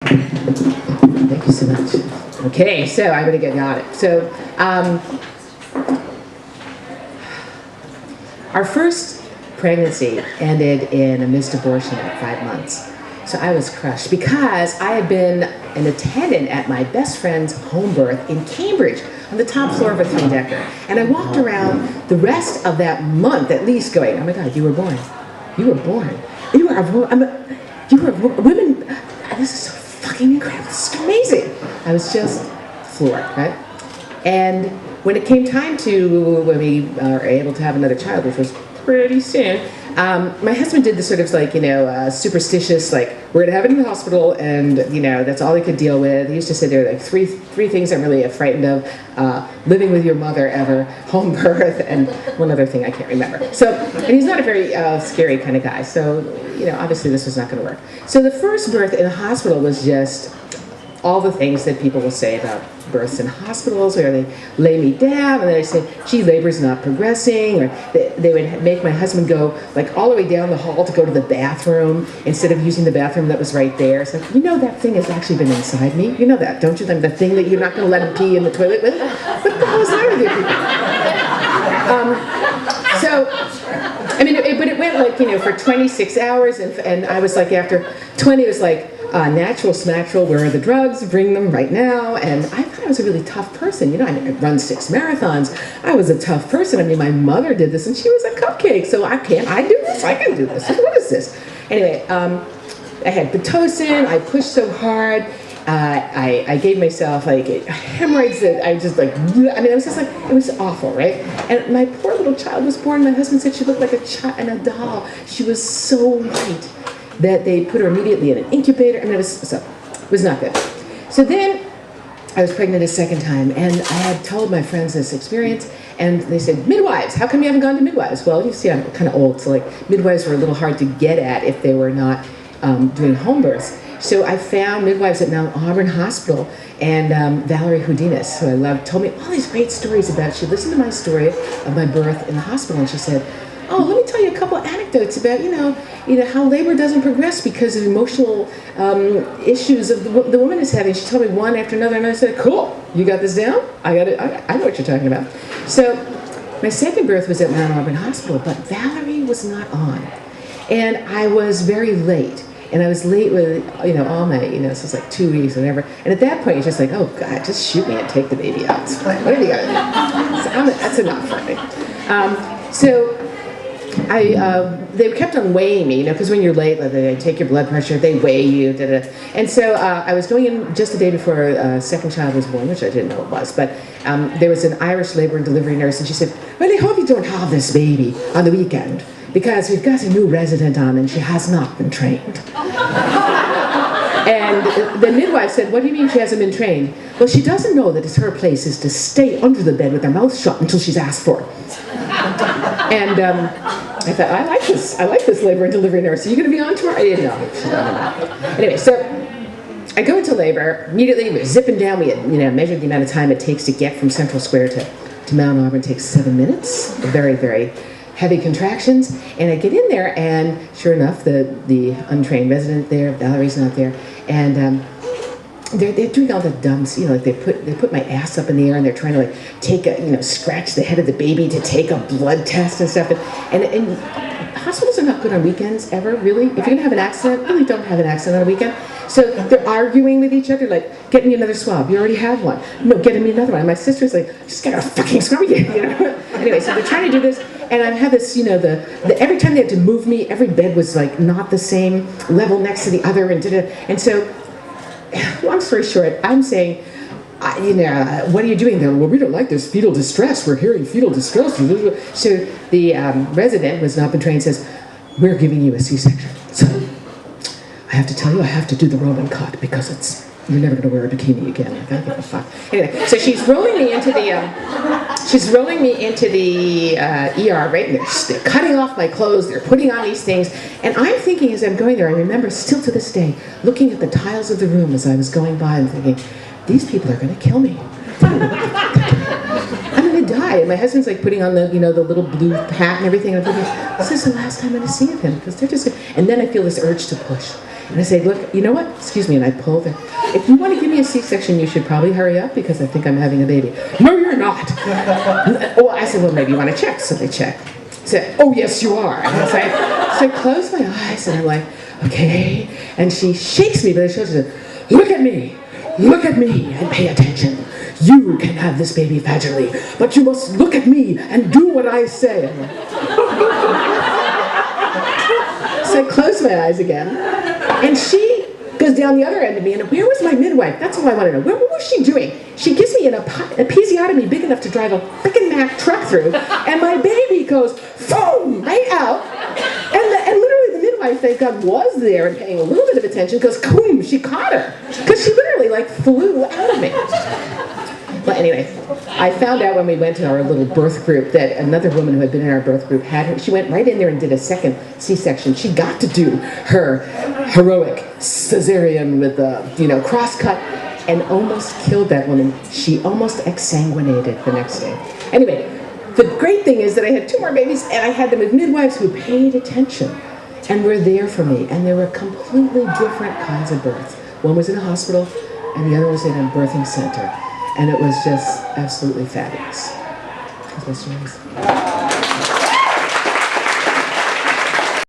Thank you so much. Okay, so I'm going to got it. So, our first pregnancy ended in a missed abortion at 5 months. So I was crushed because I had been an attendant at my best friend's home birth in Cambridge on the top floor of a 3-decker. And I walked around the rest of that month at least going, oh my God, you were born. You were born. You are a woman. This is so fucking incredible. This is amazing. I was just floored, right? And when it came time to when we are able to have another child, which was pretty soon, my husband did this sort of like, superstitious, like, we're gonna have it in the hospital, and that's all he could deal with. He used to say there are like three things I'm really frightened of: living with your mother ever, home birth, and one other thing I can't remember. So, and he's not a very scary kind of guy. So, obviously this was not going to work. So the first birth in the hospital was just all the things that people will say about births in hospitals, where they lay me down and they say, gee, labor's not progressing, or they would make my husband go like all the way down the hall to go to the bathroom instead of using the bathroom that was right there. It's like, that thing has actually been inside me. You know that, don't you? The thing that you're not going to let him pee in the toilet with? What the hell is that with you people? But it went like, for 26 hours, and I was like, after 20, it was like, natural smatral, where are the drugs? Bring them right now. And I thought I was a really tough person. I run 6 marathons. I was a tough person. My mother did this, and she was a cupcake. So I do this? I can do this. What is this? Anyway, I had Pitocin. I pushed so hard. I gave myself like hemorrhoids that I just like, it was just like, it was awful, right? And my poor little child was born. My husband said she looked like a doll. She was so light that they put her immediately in an incubator. It was not good. So then I was pregnant a second time, and I had told my friends this experience, and they said, midwives, how come you haven't gone to midwives? Well, you see, I'm kind of old, so like midwives were a little hard to get at if they were not doing home births. So I found midwives at Mount Auburn Hospital, and Valerie Houdinis, who I loved, told me all these great stories about, she listened to my story of my birth in the hospital, and she said, oh, let me tell you a couple of anecdotes about, how labor doesn't progress because of emotional issues of the woman is having. She told me one after another, and I said, cool, you got this down? I got it. I know what you're talking about. So my second birth was at Mount Auburn Hospital, but Valerie was not on. And I was very late. And I was late with, all my, so it's like 2 weeks or whatever. And at that point, you're just like, oh, God, just shoot me and take the baby out. Whatever you got to do. That's enough for me. They kept on weighing me, because when you're late, they take your blood pressure, they weigh you, And so I was going in just the day before a second child was born, which I didn't know it was, but there was an Irish labor and delivery nurse, and she said, well, I hope you don't have this baby on the weekend, because we've got a new resident on, and she has not been trained. And the midwife said, what do you mean she hasn't been trained? Well, she doesn't know that it's her place is to stay under the bed with her mouth shut until she's asked for it. And I thought, I like this labor and delivery nurse. Are you going to be on tour? I didn't know. She's not on that. Anyway, so I go into labor. Immediately, we're zipping down. We had measured the amount of time it takes to get from Central Square to Mount Auburn. It takes 7 minutes. Very, very heavy contractions. And I get in there, and sure enough, the untrained resident there, Valerie's not there, and they're doing all the dumps, like they put my ass up in the air, and they're trying to take scratch the head of the baby to take a blood test and stuff. And hospitals are not good on weekends ever, really. If you're gonna have an accident, really don't have an accident on a weekend. So they're arguing with each other, like, get me another swab. You already have one. No, get me another one. And my sister's like, just get a fucking swab again. Anyway, so they're trying to do this, and I have this, every time they had to move me, every bed was like not the same level next to the other, and so. Long story short, I'm saying, what are you doing there? Well, we don't like this fetal distress. We're hearing fetal distress. So the resident who has not been trained says, we're giving you a C-section. So I have to tell you, I have to do the Roman cut because you're never going to wear a bikini again. I don't give a fuck. Anyway, so she's rolling me into the ER, right? And they're cutting off my clothes. They're putting on these things. And I'm thinking as I'm going there, I remember still to this day, looking at the tiles of the room as I was going by and thinking, these people are going to kill me. I'm going to die. And my husband's like putting on the, the little blue hat and everything. And I'm thinking, this is the last time I'm going to see of him because they're just. And then I feel this urge to push. And I say, look, you know what? Excuse me, and I pull the, if you want to give me a C-section, you should probably hurry up because I think I'm having a baby. No, you're not. Well, I said, well, maybe you want to check. So they check. I said, oh, yes, you are. And so I close my eyes and I'm like, okay. And she shakes me by the shoulders and says, look at me, and pay attention. You can have this baby vaginally, but you must look at me and do what I say. So I close my eyes again, and she goes down the other end of me, and where was my midwife? That's all I want to know. What was she doing? She gives me an episiotomy big enough to drive a frickin' Mack truck through, and my baby goes, boom, right out. And literally the midwife, thank God, was there and paying a little bit of attention, because boom, she caught her. Because she literally, like, flew out of me. Well, anyway, I found out when we went to our little birth group that another woman who had been in our birth group had her, she went right in there and did a second C-section. She got to do her heroic cesarean with the, cross-cut and almost killed that woman. She almost exsanguinated the next day. Anyway, the great thing is that I had 2 more babies and I had them with midwives who paid attention and were there for me. And they were completely different kinds of births. One was in a hospital and the other was in a birthing center. And it was just absolutely fabulous. That's my stories.